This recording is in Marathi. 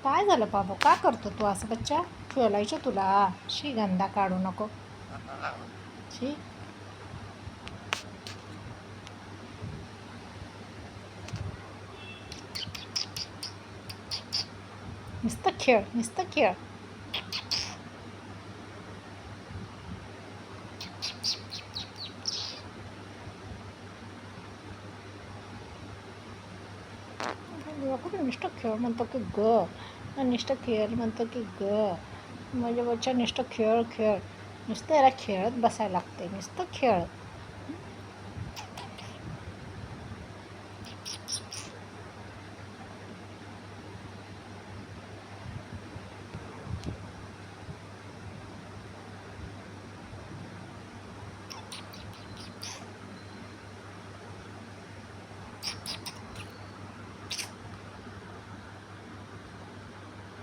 काय झालं बाबू, का करतो तू असं बच्चा? खेळायचं तुला. शी, गंदा काढू नको. शी. नुसतं खेळ, नुसतं खेळ. कुठे नुसतं खेळ म्हणतो की नुसतं खेळ म्हणतो की माझ्या बच्चा नुसतं खेळ खेळ. नुसतं याला खेळत बसायला लागते, नुसतं खेळ.